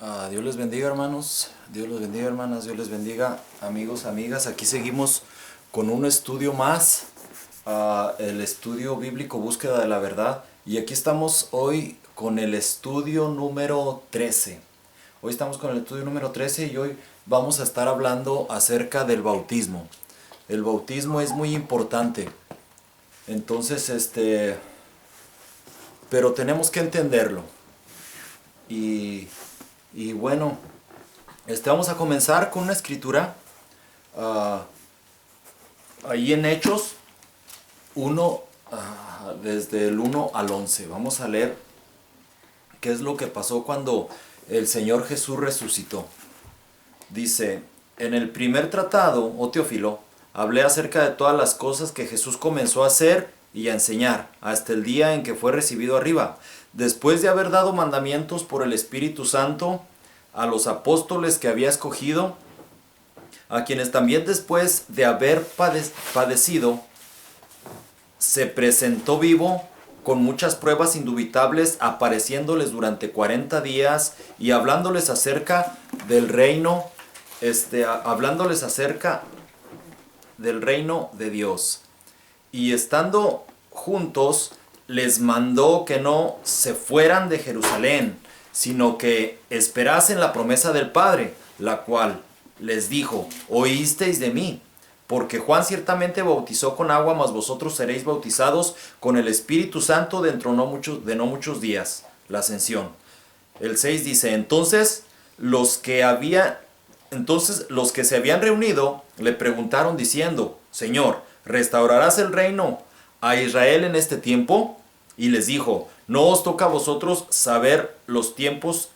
Dios les bendiga, hermanos, Dios les bendiga, hermanas, Dios les bendiga, amigos, amigas. Aquí seguimos con un estudio más, el estudio bíblico Búsqueda de la Verdad. Y aquí estamos hoy con el estudio número 13. Hoy estamos con el estudio número 13 y hoy vamos a estar hablando acerca del bautismo. El bautismo es muy importante. Entonces, pero tenemos que entenderlo. Y, y bueno, vamos a comenzar con una escritura ah, ahí en Hechos 1, desde el 1 al 11. Vamos a leer qué es lo que pasó cuando el Señor Jesús resucitó. Dice, en el primer tratado, oh Teófilo, hablé acerca de todas las cosas que Jesús comenzó a hacer y a enseñar, hasta el día en que fue recibido arriba, después de haber dado mandamientos por el Espíritu Santo a los apóstoles que había escogido, a quienes también después de haber padecido, se presentó vivo con muchas pruebas indubitables, apareciéndoles durante 40 días y hablándoles acerca del reino, hablándoles acerca del reino de Dios. Y estando juntos, les mandó que no se fueran de Jerusalén, sino que esperasen la promesa del Padre, la cual les dijo, oísteis de mí, porque Juan ciertamente bautizó con agua, mas vosotros seréis bautizados con el Espíritu Santo dentro de no muchos días, la ascensión. El 6 dice, entonces los que se habían reunido le preguntaron diciendo, Señor, ¿restaurarás el reino a Israel en este tiempo? Y les dijo, no os toca a vosotros saber los tiempos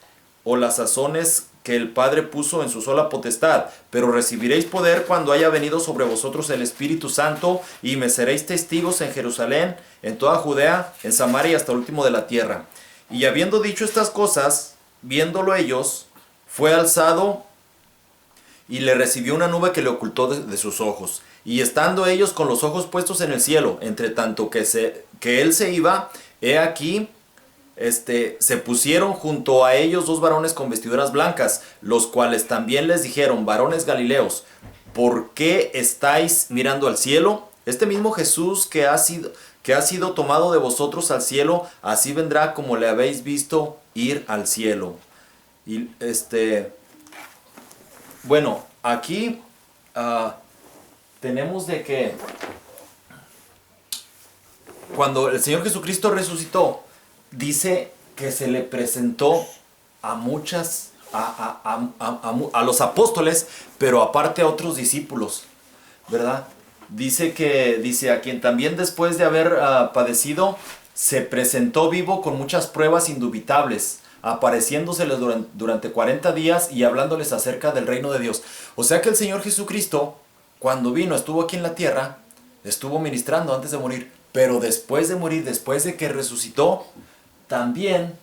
o las sazones que el Padre puso en su sola potestad, pero recibiréis poder cuando haya venido sobre vosotros el Espíritu Santo, y me seréis testigos en Jerusalén, en toda Judea, en Samaria y hasta el último de la tierra. Y habiendo dicho estas cosas, viéndolo ellos, fue alzado y le recibió una nube que le ocultó de sus ojos. Y estando ellos con los ojos puestos en el cielo, entre tanto que él se iba, he aquí, se pusieron junto a ellos dos varones con vestiduras blancas, los cuales también les dijeron, varones galileos, ¿por qué estáis mirando al cielo? Este mismo Jesús que ha sido tomado de vosotros al cielo, así vendrá como le habéis visto ir al cielo. Y bueno, aquí tenemos de que cuando el Señor Jesucristo resucitó, dice que se le presentó a muchas, a los apóstoles, pero aparte a otros discípulos, ¿verdad? Dice a quien también después de haber padecido, se presentó vivo con muchas pruebas indubitables, apareciéndoseles durante 40 días y hablándoles acerca del reino de Dios. O sea que el Señor Jesucristo, cuando vino, estuvo aquí en la tierra, estuvo ministrando antes de morir, pero después de morir, después de que resucitó, también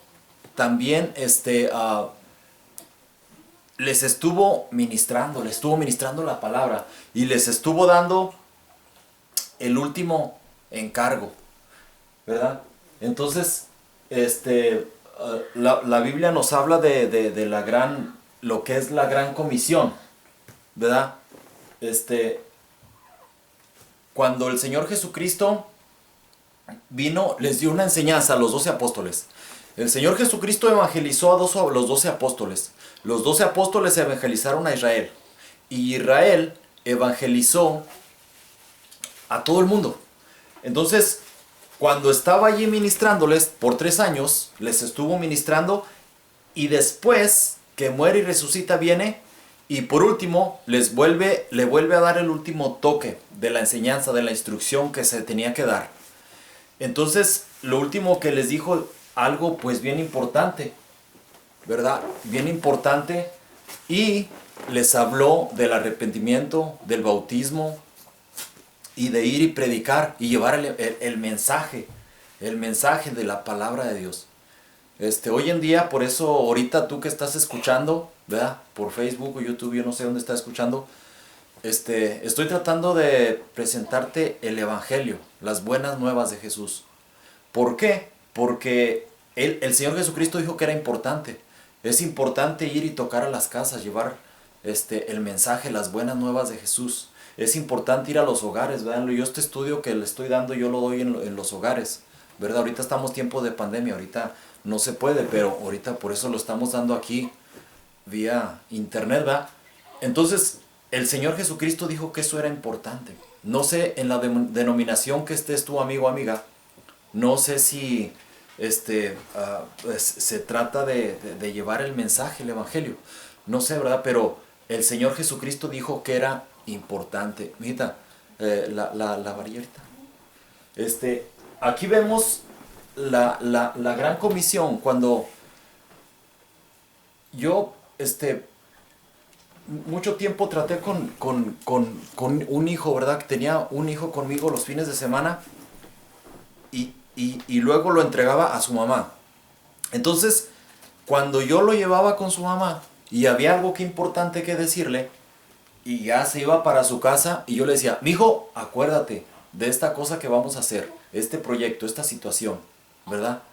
les estuvo ministrando la palabra y les estuvo dando el último encargo, ¿verdad? Entonces, la Biblia nos habla de lo que es la gran comisión, ¿verdad? Cuando el Señor Jesucristo vino, les dio una enseñanza a los 12 apóstoles. El Señor Jesucristo evangelizó a los 12 apóstoles. Los 12 apóstoles evangelizaron a Israel. Y Israel evangelizó a todo el mundo. Entonces, cuando estaba allí ministrándoles por 3 años, les estuvo ministrando, y después que muere y resucita viene, y por último le vuelve a dar el último toque de la enseñanza, de la instrucción que se tenía que dar. Entonces, lo último que les dijo, algo pues bien importante, ¿verdad? Bien importante, y les habló del arrepentimiento, del bautismo, y de ir y predicar y llevar el mensaje de la palabra de Dios. Hoy en día, por eso ahorita tú que estás escuchando, ¿verdad? Por Facebook o YouTube, yo no sé dónde estás escuchando, estoy tratando de presentarte el Evangelio, las buenas nuevas de Jesús. ¿Por qué? Porque el Señor Jesucristo dijo que era importante. Es importante ir y tocar a las casas, llevar el mensaje, las buenas nuevas de Jesús. Es importante ir a los hogares, ¿verdad? Yo este estudio que le estoy dando, yo lo doy en los hogares, ¿verdad? Ahorita estamos en tiempo de pandemia, ahorita no se puede, pero ahorita por eso lo estamos dando aquí vía internet, ¿verdad? Entonces, el Señor Jesucristo dijo que eso era importante. No sé, en la denominación que estés tú, amigo o amiga, no sé si pues, se trata de llevar el mensaje, el evangelio. No sé, ¿verdad? Pero el Señor Jesucristo dijo que era importante. Mijita, la varillita. Aquí vemos la gran comisión. Cuando yo, mucho tiempo traté con un hijo, ¿verdad? Que tenía un hijo conmigo los fines de semana y luego lo entregaba a su mamá. Entonces, cuando yo lo llevaba con su mamá y había algo que importante que decirle y ya se iba para su casa y yo le decía, mijo, acuérdate de esta cosa que vamos a hacer, este proyecto, esta situación, ¿verdad?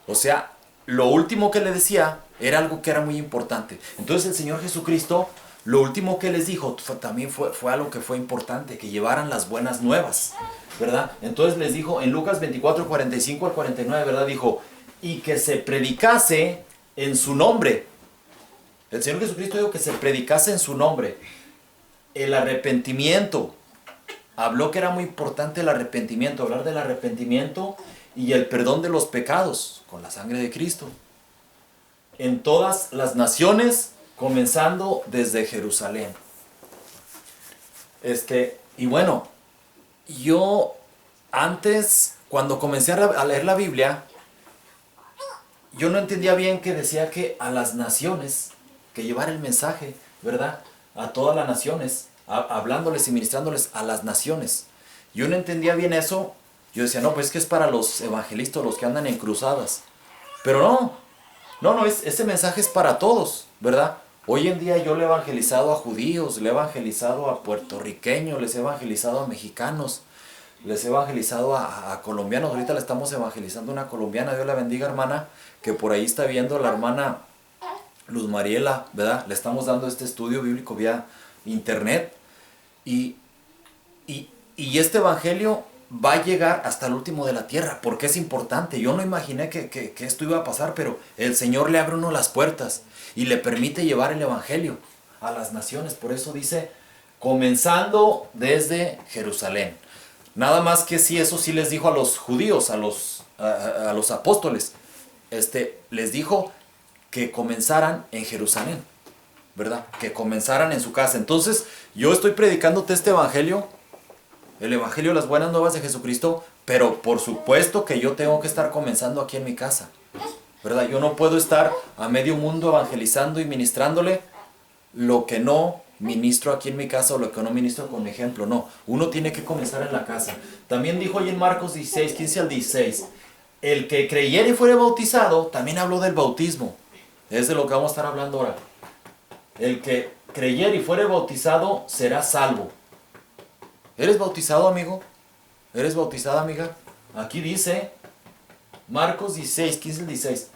O sea, lo último que le decía era algo que era muy importante. Entonces el Señor Jesucristo, lo último que les dijo también fue algo que fue importante, que llevaran las buenas nuevas, ¿verdad? Entonces les dijo en Lucas 24, 45 al 49, ¿verdad? Dijo, y que se predicase en su nombre. El Señor Jesucristo dijo que se predicase en su nombre. El arrepentimiento. Habló que era muy importante el arrepentimiento, hablar del arrepentimiento y el perdón de los pecados con la sangre de Cristo. En todas las naciones, comenzando desde Jerusalén. Y bueno, yo antes, cuando comencé a leer la Biblia, yo no entendía bien que decía que a las naciones, que llevar el mensaje, ¿verdad? A todas las naciones, hablándoles y ministrándoles a las naciones. Yo no entendía bien eso. Yo decía, no, pues es que es para los evangelistas, los que andan en cruzadas. Pero no, ese mensaje es para todos, ¿verdad? Hoy en día yo le he evangelizado a judíos, le he evangelizado a puertorriqueños, les he evangelizado a mexicanos, les he evangelizado a colombianos. Ahorita le estamos evangelizando a una colombiana, Dios la bendiga, hermana, que por ahí está viendo la hermana Luz Mariela, ¿verdad? Le estamos dando este estudio bíblico vía internet y este evangelio va a llegar hasta el último de la tierra, porque es importante. Yo no imaginé que esto iba a pasar, pero el Señor le abre uno las puertas y le permite llevar el evangelio a las naciones. Por eso dice, comenzando desde Jerusalén. Nada más que sí, eso sí les dijo a los judíos, a los apóstoles. Les dijo que comenzaran en Jerusalén, ¿verdad? Que comenzaran en su casa. Entonces, yo estoy predicándote este evangelio, el evangelio de las buenas nuevas de Jesucristo, pero por supuesto que yo tengo que estar comenzando aquí en mi casa, ¿verdad? Yo no puedo estar a medio mundo evangelizando y ministrándole lo que no ministro aquí en mi casa o lo que no ministro con mi ejemplo. No, uno tiene que comenzar en la casa. También dijo ahí en Marcos 16, 15 al 16, el que creyere y fuere bautizado, también habló del bautismo. Es de lo que vamos a estar hablando ahora. El que creyere y fuere bautizado será salvo. ¿Eres bautizado, amigo? ¿Eres bautizada, amiga? Aquí dice Marcos 16, 15 al 16.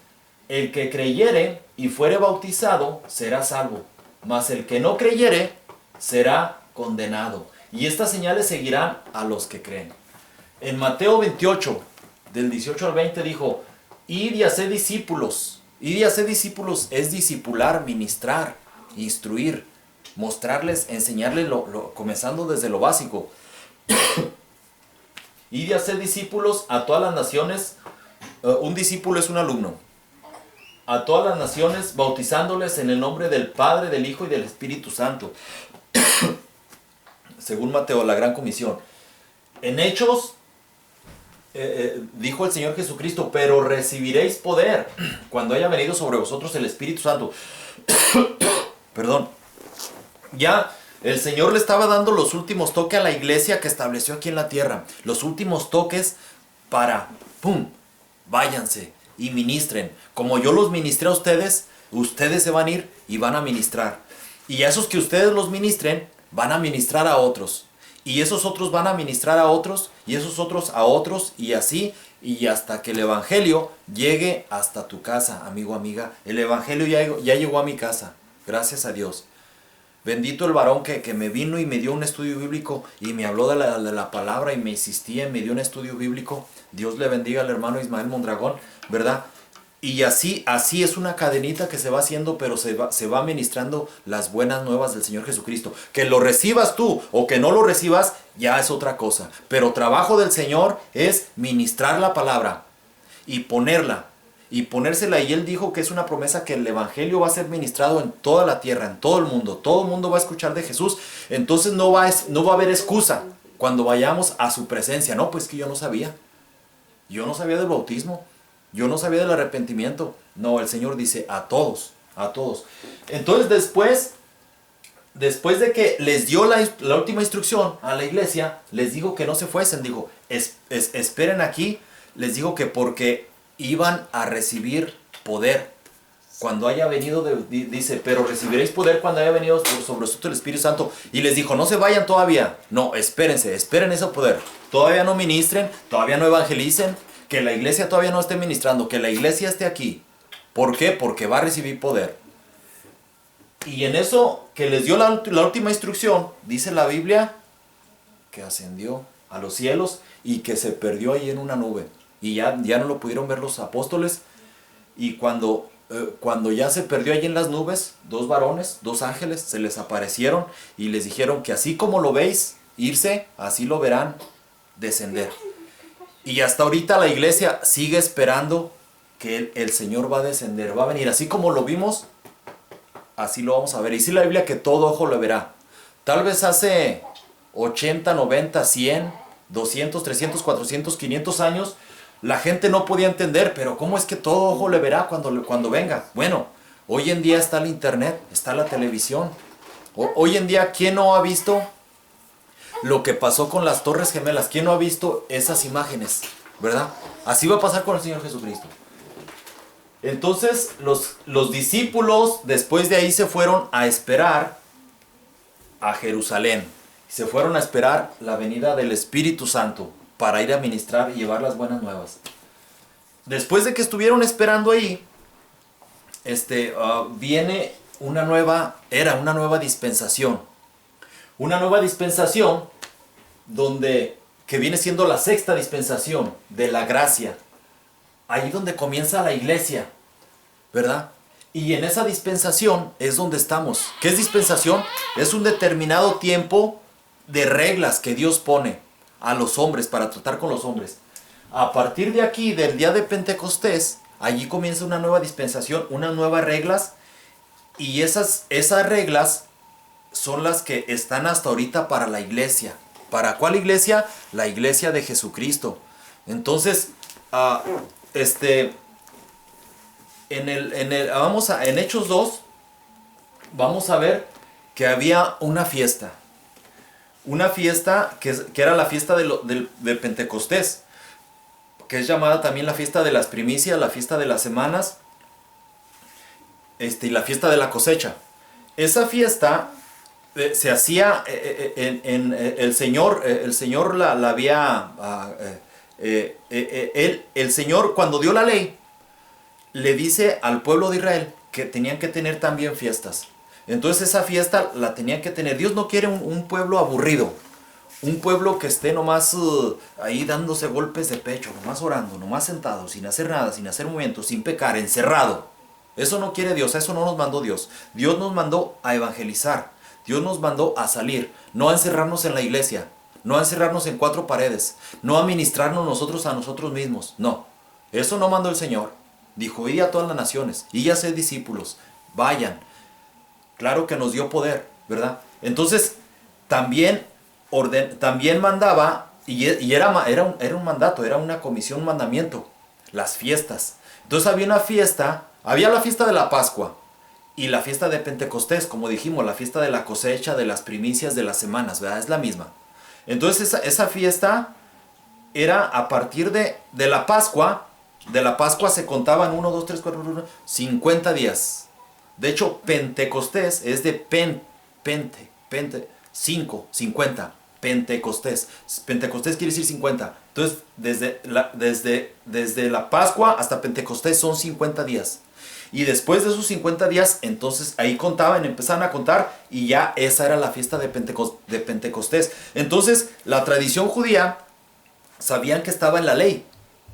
El que creyere y fuere bautizado será salvo, mas el que no creyere será condenado. Y estas señales seguirán a los que creen. En Mateo 28, del 18 al 20 dijo, id y haced discípulos. Id y haced discípulos es discipular, ministrar, instruir, mostrarles, enseñarles, comenzando desde lo básico. Id y haced discípulos a todas las naciones. Un discípulo es un alumno. A todas las naciones, bautizándoles en el nombre del Padre, del Hijo y del Espíritu Santo. Según Mateo, la gran comisión. En Hechos, dijo el Señor Jesucristo, pero recibiréis poder cuando haya venido sobre vosotros el Espíritu Santo. Perdón. Ya el Señor le estaba dando los últimos toques a la iglesia que estableció aquí en la tierra. Los últimos toques para, ¡pum!, váyanse y ministren. Como yo los ministré a ustedes, ustedes se van a ir y van a ministrar. Y a esos que ustedes los ministren, van a ministrar a otros. Y esos otros van a ministrar a otros, y esos otros a otros, y así y hasta que el evangelio llegue hasta tu casa, amigo, amiga. El evangelio ya llegó a mi casa, gracias a Dios. Bendito el varón que me vino y me dio un estudio bíblico y me habló de la palabra y me insistía y me dio un estudio bíblico. Dios le bendiga al hermano Ismael Mondragón, ¿verdad? Y así es una cadenita que se va haciendo, pero se va ministrando las buenas nuevas del Señor Jesucristo. Que lo recibas tú o que no lo recibas, ya es otra cosa. Pero trabajo del Señor es ministrar la palabra y ponerla. Y ponérsela, y Él dijo que es una promesa que el evangelio va a ser ministrado en toda la tierra, en todo el mundo va a escuchar de Jesús. Entonces no va a haber excusa cuando vayamos a su presencia. No, pues que yo no sabía del bautismo, yo no sabía del arrepentimiento. No, el Señor dice a todos. Entonces después de que les dio la última instrucción a la iglesia, les dijo que no se fuesen, dijo, esperen aquí, les dijo que porque iban a recibir poder cuando haya venido, dice, pero recibiréis poder cuando haya venido sobre vosotros el Espíritu Santo. Y les dijo, no se vayan todavía, no, esperen ese poder. Todavía no ministren, todavía no evangelicen, que la iglesia todavía no esté ministrando, que la iglesia esté aquí. ¿Por qué? Porque va a recibir poder. Y en eso que les dio la última instrucción, dice la Biblia, que ascendió a los cielos y que se perdió ahí en una nube. Y ya no lo pudieron ver los apóstoles. Y cuando ya se perdió allí en las nubes, dos varones, dos ángeles, se les aparecieron y les dijeron que así como lo veis irse, así lo verán descender. Y hasta ahorita la iglesia sigue esperando que el Señor va a descender, va a venir. Así como lo vimos, así lo vamos a ver. Y sí, la Biblia que todo ojo lo verá. Tal vez hace 80, 90, 100, 200, 300, 400, 500 años, la gente no podía entender, pero ¿cómo es que todo ojo le verá cuando venga? Bueno, hoy en día está el internet, está la televisión. Hoy en día, ¿quién no ha visto lo que pasó con las Torres Gemelas? ¿Quién no ha visto esas imágenes? ¿Verdad? Así va a pasar con el Señor Jesucristo. Entonces, los discípulos después de ahí se fueron a esperar a Jerusalén. Se fueron a esperar la venida del Espíritu Santo para ir a ministrar y llevar las buenas nuevas. Después de que estuvieron esperando ahí, viene una nueva era, una nueva dispensación. Una nueva dispensación que viene siendo la sexta dispensación de la gracia. Ahí donde comienza la iglesia, ¿verdad? Y en esa dispensación es donde estamos. ¿Qué es dispensación? Es un determinado tiempo de reglas que Dios pone a los hombres, para tratar con los hombres. A partir de aquí, del día de Pentecostés, allí comienza una nueva dispensación, unas nuevas reglas, y esas reglas son las que están hasta ahorita para la iglesia. ¿Para cuál iglesia? La iglesia de Jesucristo. Entonces, en Hechos 2, vamos a ver que había una fiesta. Una fiesta que era la fiesta de Pentecostés, que es llamada también la fiesta de las primicias, la fiesta de las semanas, y la fiesta de la cosecha. Esa fiesta se hacía el Señor la había... el Señor, cuando dio la ley, le dice al pueblo de Israel que tenían que tener también fiestas. Entonces esa fiesta la tenían que tener. Dios no quiere un pueblo aburrido, un pueblo que esté nomás ahí dándose golpes de pecho, nomás orando, nomás sentado, sin hacer nada, sin hacer movimientos, sin pecar, encerrado. Eso no quiere Dios, a eso no nos mandó Dios. Dios nos mandó a evangelizar, Dios nos mandó a salir, no a encerrarnos en la iglesia, no a encerrarnos en cuatro paredes, no a ministrarnos nosotros a nosotros mismos, no. Eso no mandó el Señor. Dijo, id a todas las naciones, y a ser discípulos, vayan. Claro que nos dio poder, ¿verdad? Entonces, también mandaba, y era un mandato, era una comisión, un mandamiento, las fiestas. Entonces había una fiesta, había la fiesta de la Pascua, y la fiesta de Pentecostés, como dijimos, la fiesta de la cosecha, de las primicias, de las semanas, ¿verdad? Es la misma. Entonces esa fiesta era a partir de la Pascua. De la Pascua se contaban 1, 2, 3, 4, 50 días. De hecho, Pentecostés es de 50, Pentecostés. Pentecostés quiere decir 50. Entonces, desde la Pascua hasta Pentecostés son 50 días. Y después de esos 50 días, entonces ahí contaban, empezaron a contar y ya esa era la fiesta de Pentecostés. Entonces, la tradición judía sabían que estaba en la ley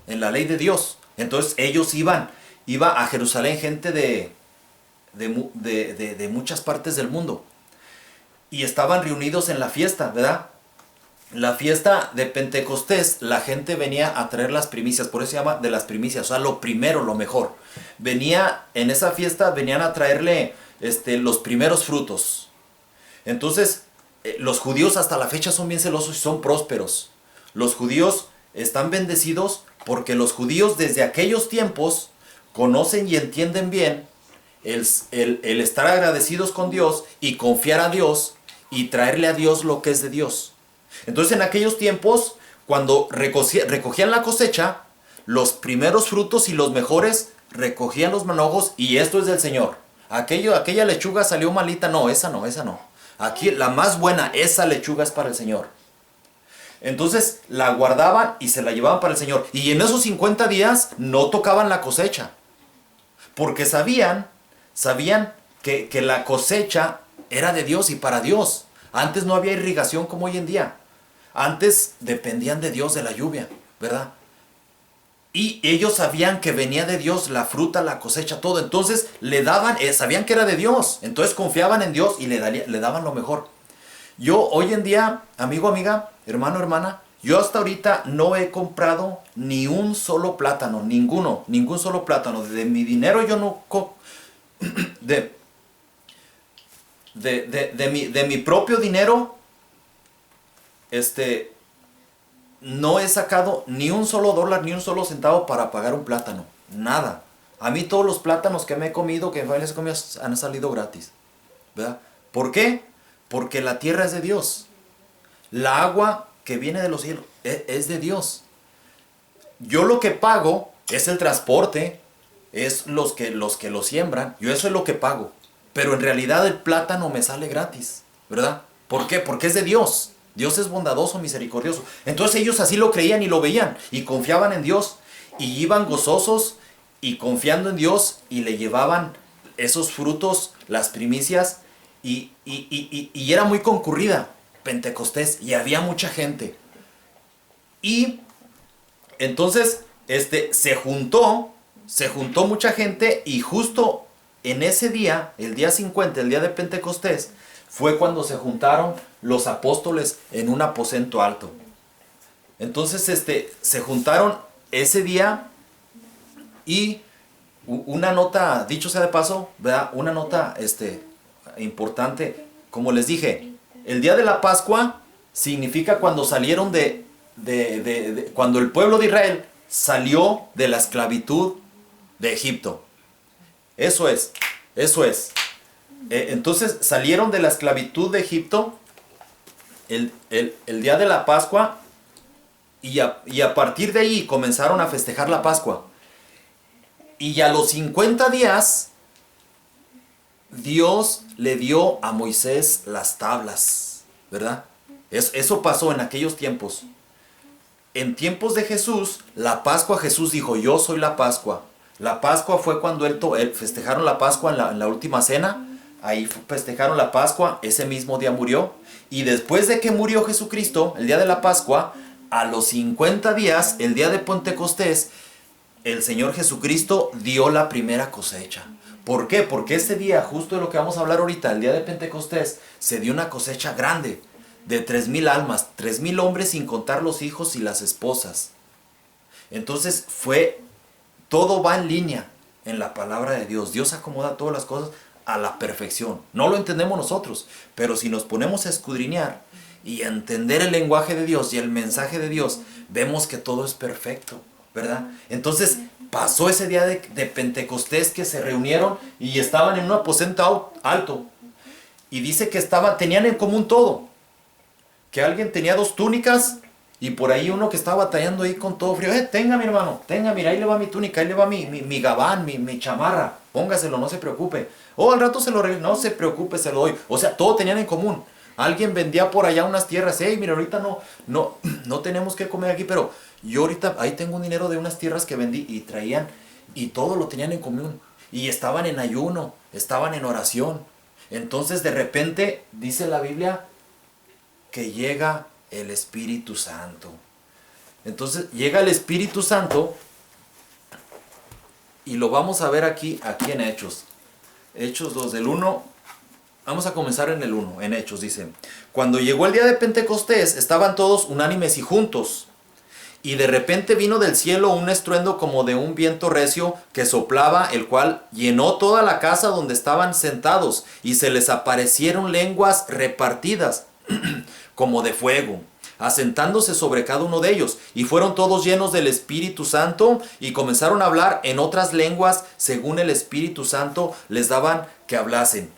de Dios. Entonces ellos iba a Jerusalén gente de muchas partes del mundo. Y estaban reunidos en la fiesta, ¿verdad? La fiesta de Pentecostés, la gente venía a traer las primicias, por eso se llama de las primicias, o sea, lo primero, lo mejor. En esa fiesta venían a traerle los primeros frutos. Entonces, los judíos hasta la fecha son bien celosos y son prósperos. Los judíos están bendecidos porque los judíos desde aquellos tiempos conocen y entienden bien el estar agradecidos con Dios y confiar a Dios y traerle a Dios lo que es de Dios. Entonces en aquellos tiempos, cuando recogían la cosecha, los primeros frutos y los mejores recogían los manojos y esto es del Señor. Aquella lechuga salió malita, no, esa no. Aquí la más buena, esa lechuga es para el Señor. Entonces la guardaban y se la llevaban para el Señor. Y en esos 50 días no tocaban la cosecha. Porque sabían que la cosecha era de Dios y para Dios. Antes no había irrigación como hoy en día. Antes dependían de Dios, de la lluvia, ¿verdad? Y ellos sabían que venía de Dios la fruta, la cosecha, todo. Entonces le daban, sabían que era de Dios. Entonces confiaban en Dios y le daban lo mejor. Yo hoy en día, amigo, amiga, hermano, hermana, yo hasta ahorita no he comprado ni un solo plátano, ningún solo plátano. De mi dinero yo no... De mi propio dinero, no he sacado ni un solo dólar, ni un solo centavo para pagar un plátano. Nada. A mí todos los plátanos que me he comido, que mi familia se ha comido, han salido gratis. ¿Verdad? ¿Por qué? Porque la tierra es de Dios. La agua que viene de los cielos es de Dios. Yo lo que pago es el transporte, es los que lo siembran. Yo eso es lo que pago. Pero en realidad el plátano me sale gratis, ¿verdad? ¿Por qué? Porque es de Dios. Dios es bondadoso, misericordioso. Entonces ellos así lo creían y lo veían y confiaban en Dios y iban gozosos y confiando en Dios y le llevaban esos frutos, las primicias y era muy concurrida Pentecostés y había mucha gente. Y entonces se juntó mucha gente y justo en ese día, el día 50, el día de Pentecostés, fue cuando se juntaron los apóstoles en un aposento alto. Entonces se juntaron ese día y una nota, dicho sea de paso, ¿verdad? Una nota importante, como les dije, el día de la Pascua significa cuando salieron cuando el pueblo de Israel salió de la esclavitud de Egipto. Eso es. Entonces salieron de la esclavitud de Egipto el día de la Pascua y a partir de ahí comenzaron a festejar la Pascua. Y a los 50 días Dios le dio a Moisés las tablas, ¿verdad? Eso pasó en aquellos tiempos. En tiempos de Jesús, la Pascua, Jesús dijo, yo soy la Pascua. La Pascua fue cuando festejaron la Pascua en la última cena. Ahí festejaron la Pascua, ese mismo día murió. Y después de que murió Jesucristo, el día de la Pascua, a los 50 días, el día de Pentecostés, el Señor Jesucristo dio la primera cosecha. ¿Por qué? Porque ese día, justo de lo que vamos a hablar ahorita, el día de Pentecostés, se dio una cosecha grande de 3,000 almas, 3,000 hombres sin contar los hijos y las esposas. Entonces todo va en línea en la palabra de Dios. Dios acomoda todas las cosas a la perfección. No lo entendemos nosotros, pero si nos ponemos a escudriñar y a entender el lenguaje de Dios y el mensaje de Dios, vemos que todo es perfecto, ¿verdad? Entonces pasó ese día de Pentecostés que se reunieron y estaban en un aposento alto. Y dice que tenían en común todo. Que alguien tenía 2 túnicas y por ahí uno que estaba batallando ahí con todo frío. Tenga mi hermano, tenga, mira, ahí le va mi túnica, ahí le va mi gabán, mi chamarra. Póngaselo, no se preocupe. Al rato se lo regreso, no se preocupe, se lo doy. O sea, todo tenían en común. Alguien vendía por allá unas tierras. Hey, mira, ahorita no tenemos que comer aquí, pero yo ahorita ahí tengo un dinero de unas tierras que vendí y traían y todo lo tenían en común. Y estaban en ayuno, estaban en oración. Entonces de repente dice la Biblia que llega el Espíritu Santo. Entonces llega el Espíritu Santo y lo vamos a ver aquí en Hechos. Hechos 2 del 1. Vamos a comenzar en el 1, en Hechos, dice. Cuando llegó el día de Pentecostés, estaban todos unánimes y juntos. Y de repente vino del cielo un estruendo como de un viento recio que soplaba, el cual llenó toda la casa donde estaban sentados, y se les aparecieron lenguas repartidas, como de fuego, asentándose sobre cada uno de ellos. Y fueron todos llenos del Espíritu Santo, y comenzaron a hablar en otras lenguas, según el Espíritu Santo les daban que hablasen.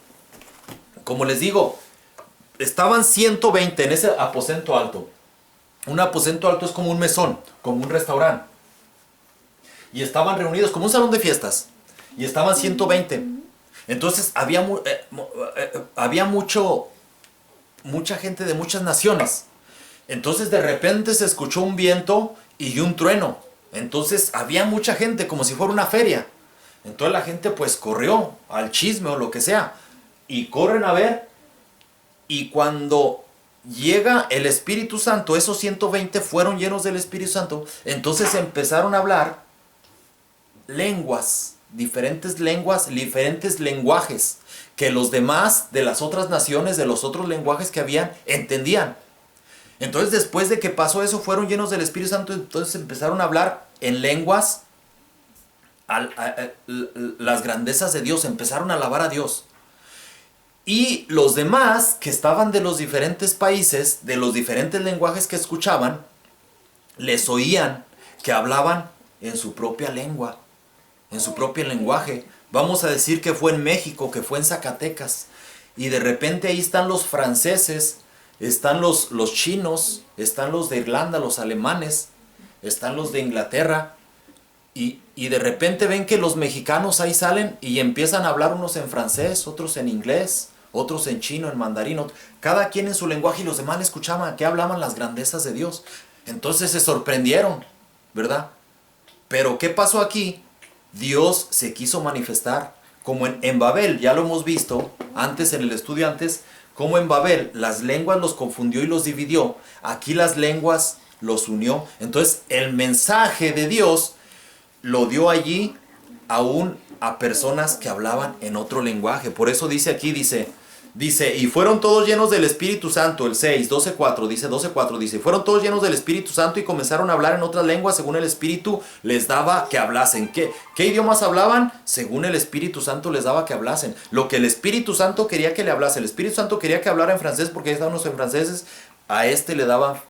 Como les digo, estaban 120 en ese aposento alto. Un aposento alto es como un mesón, como un restaurante. Y estaban reunidos como un salón de fiestas. Y estaban 120. Entonces había mucha gente de muchas naciones. Entonces de repente se escuchó un viento y un trueno. Entonces había mucha gente, como si fuera una feria. Entonces la gente pues corrió al chisme o lo que sea. Y corren a ver. Y cuando llega el Espíritu Santo, esos 120 fueron llenos del Espíritu Santo. Entonces empezaron a hablar diferentes lenguajes, que los demás de las otras naciones, de los otros lenguajes que habían, entendían. Entonces después de que pasó eso, fueron llenos del Espíritu Santo. Entonces empezaron a hablar en lenguas las grandezas de Dios, empezaron a alabar a Dios. Y los demás que estaban de los diferentes países, de los diferentes lenguajes que escuchaban, les oían que hablaban en su propia lengua, en su propio lenguaje. Vamos a decir que fue en México, que fue en Zacatecas. Y de repente ahí están los franceses, están los chinos, están los de Irlanda, los alemanes, están los de Inglaterra. Y de repente ven que los mexicanos ahí salen y empiezan a hablar unos en francés, otros en inglés, otros en chino, en mandarín, cada quien en su lenguaje, y los demás le escuchaban que hablaban las grandezas de Dios. Entonces se sorprendieron, ¿verdad? Pero ¿qué pasó aquí? Dios se quiso manifestar, como en Babel, ya lo hemos visto antes en el estudio antes, como en Babel las lenguas los confundió y los dividió, aquí las lenguas los unió. Entonces el mensaje de Dios lo dio allí aún a personas que hablaban en otro lenguaje. Por eso dice aquí, dice, y fueron todos llenos del Espíritu Santo, el 6, 12:4, dice, 12:4, dice, fueron todos llenos del Espíritu Santo y comenzaron a hablar en otras lenguas según el Espíritu les daba que hablasen. ¿Qué idiomas hablaban? Según el Espíritu Santo les daba que hablasen. Lo que el Espíritu Santo quería que le hablase. El Espíritu Santo quería que hablara en francés porque estaban los en franceses. A este le daba